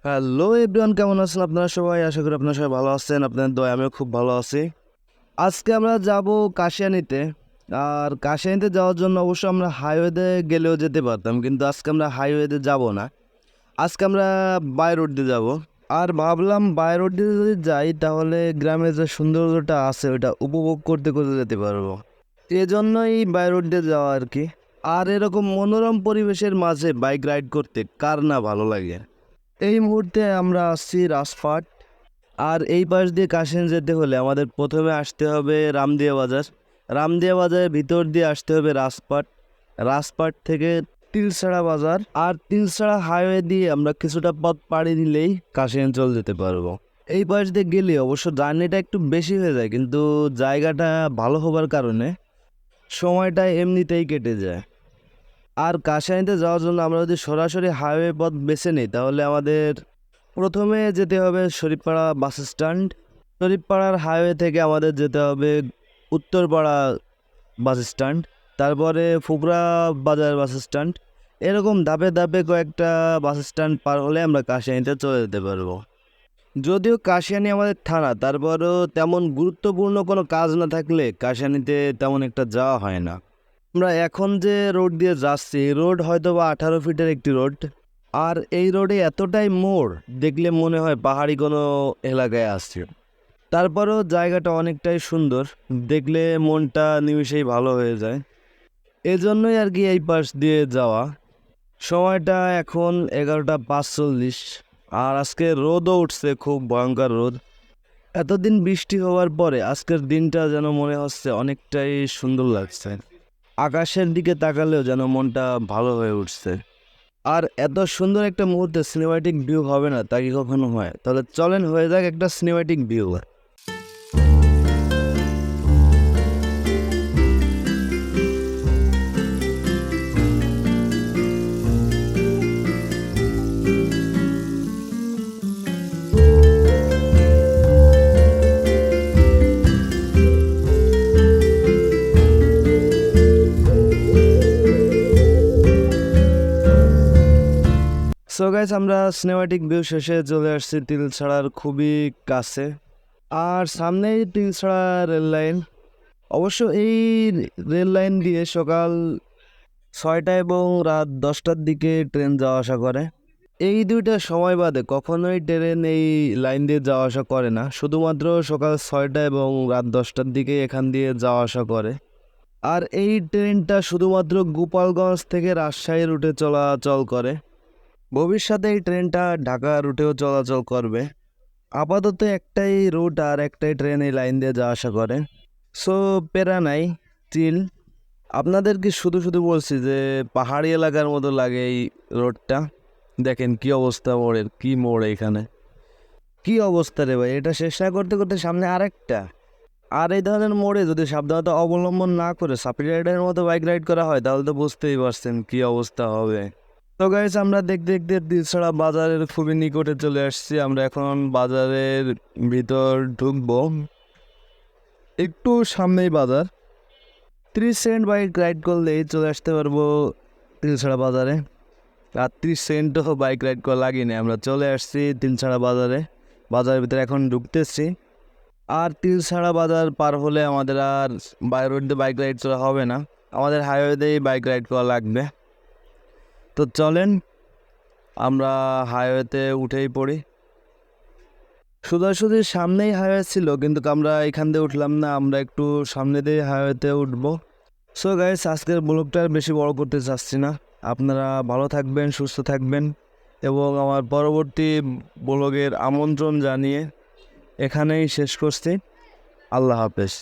Hello everyone, কেমন আছেন আপনারা সবাই? আশা করি আপনারা সবাই ভালো আছেন। আপনাদের দয়ায় আমিও খুব ভালো আছি। আজকে আমরা যাব কাশিয়ানীতে। আর কাশিয়ানীতে যাওয়ার জন্য অবশ্য আমরা হাইওয়েতে গেলেও যেতে পারতাম, কিন্তু আজকে আমরা হাইওয়েতে যাব না। আজকে আমরা বাই রোড দিয়ে যাব। আর ভাবলাম বাই রোড দিয়ে যদি যাই তাহলে গ্রামের যে সৌন্দর্যটা আছে ওটা উপভোগ করতে করতে যেতে পারবো। এজন্যই বাই রোড দিয়ে যাওয়া আর কি। আর এরকম মনোরম পরিবেশের মাঝে বাইক রাইড করতে কার না ভালো লাগে। এই মুহূর্তে আমরা আসছি রাজপাট। আর এই পাশ দিয়ে কাশিয়ানী যেতে হলে আমাদের প্রথমে আসতে হবে রামদিয়া বাজার। রামদিয়া বাজারের ভিতর দিয়ে আসতে হবে রাজপাট। রাজপাট থেকে তিলছড়া বাজার, আর তিলছড়া হাইওয়ে দিয়ে আমরা কিছুটা পথ পাড়ি দিলেই কাশিয়ানী চলে যেতে পারবো। এই পাশ দিয়ে গেলে অবশ্য জার্নিটা একটু বেশি হয়ে যায়, কিন্তু জায়গাটা ভালো হবার কারণে সময়টা এমনিতেই কেটে যায়। আর কাশিয়ানীতে যাওয়ার জন্য আমরা যদি সরাসরি হাইওয়ে পথ বেছে নিই তাহলে আমাদের প্রথমে যেতে হবে শরীফপাড়া বাস স্ট্যান্ড। শরীফপাড়ার হাইওয়ে থেকে আমাদের যেতে হবে উত্তরপাড়া বাস স্ট্যান্ড, তারপরে ফুকরা বাজার বাস স্ট্যান্ড। এরকম ধাপে ধাপে কয়েকটা বাস স্ট্যান্ড পার হলে আমরা কাশিয়ানীতে চলে যেতে পারবো। যদিও কাশিয়ানী আমাদের থানা, তারপরেও তেমন গুরুত্বপূর্ণ কোনো কাজ না থাকলে কাশিয়ানীতে তেমন একটা যাওয়া হয় না। আমরা এখন যে রোড দিয়ে যাচ্ছি এই রোড হয়তো বা 18 ফিটের একটি রোড। আর এই রোডে এতটাই মোড় দেখলে মনে হয় পাহাড়ি কোনো এলাকায় আসছে। তারপরেও জায়গাটা অনেকটাই সুন্দর, দেখলে মনটা নিমিষেই ভালো হয়ে যায়। এজন্যই আর কি এই পাশ দিয়ে যাওয়া। সময়টা এখন 11টা 45। আর আজকে রোদও উঠছে, খুব ভয়ঙ্কর রোদ। এতদিন বৃষ্টি হওয়ার পরে আজকের দিনটা যেন মনে হচ্ছে অনেকটাই সুন্দর লাগছে। আকাশের দিকে তাকালেও যেন মনটা ভালো হয়ে উঠছে। আর এত সুন্দর একটা মুহূর্তে সিনেমাটিক ভিউ হবে না তা কি কখনো হয়? তাহলে চলেন হয়ে যাক একটা সিনেমাটিক ভিউ। সো গাইস, আমরা সিনেমাটিক ভিউ শেষে চলে আসছি তিলছড়ার খুবই কাছে। আর সামনেই তিলছড়া রেল লাইন। অবশ্য এই রেল লাইন দিয়ে সকাল 6টা এবং রাত 10টার দিকে ট্রেন যাওয়া আসা করে। এই দুইটা সময় বাদে কখনোই ট্রেন এই লাইন দিয়ে যাওয়া আসা করে না, শুধুমাত্র সকাল 6টা এবং রাত 10টার দিকে এখান দিয়ে যাওয়া আসা করে। আর এই ট্রেনটা শুধুমাত্র গোপালগঞ্জ থেকে রাজশাহী রুটে চলাচল করে। ভবিষ্যতে এই ট্রেনটা ঢাকা রুটেও চলাচল করবে। আপাতত একটাই রুট আর একটাই ট্রেন এই লাইন দিয়ে যাওয়া আসা করে। সো প্যারা নাই, চিল। আপনাদেরকে শুধু শুধু বলছি যে পাহাড়ি এলাকার মতো লাগে এই রোডটা। দেখেন কি অবস্থা মোড়ের, কি মোড় এখানে, কি অবস্থা রে ভাই! এটা শেষ না করতে করতে সামনে আরেকটা। আর এই ধরনের মোড়ে যদি সাবধানতা অবলম্বন না করে সাপি রাইডের মতো বাইক রাইড করা হয় তাহলে তো বুঝতেই পারছেন কি অবস্থা হবে। তো গাইস, আমরা দেখতে দেখতে তিলছড়া বাজারের খুবই নিকটে চলে আসছি। আমরা এখন বাজারের ভিতর ঢুকবো। একটু সামনেই বাজার, 30 সেকেন্ড বাইক রাইড করলেই চলে আসতে পারবো তিলছড়া বাজারে। আর 30 সেকেন্ডও বাইক রাইড করা লাগেনি, আমরা চলে আসছি তিলছড়া বাজারে। বাজারের ভিতরে এখন ঢুকতেছি। আর তিলছড়া বাজার পার হলে আমাদের আর বাই রোড দিয়ে বাইক রাইড করা হবে না, আমাদের হাইওয়েতেই বাইক রাইড করা লাগবে। তো চলেন আমরা হাইওয়েতে উঠেই পড়ি। সোজাসুজি সামনেই হাইওয়ে ছিল, কিন্তু আমরা এখান দিয়ে উঠলাম না, আমরা একটু সামনে দিয়ে হাইওয়েতে উঠবো। সো গাইস, আজকের ব্লগটা আর বেশি বড় করতে চাচ্ছি না। আপনারা ভালো থাকবেন, সুস্থ থাকবেন, এবং আমার পরবর্তী ব্লগের আমন্ত্রণ জানিয়ে এখানেই শেষ করছি। আল্লাহ হাফেজ।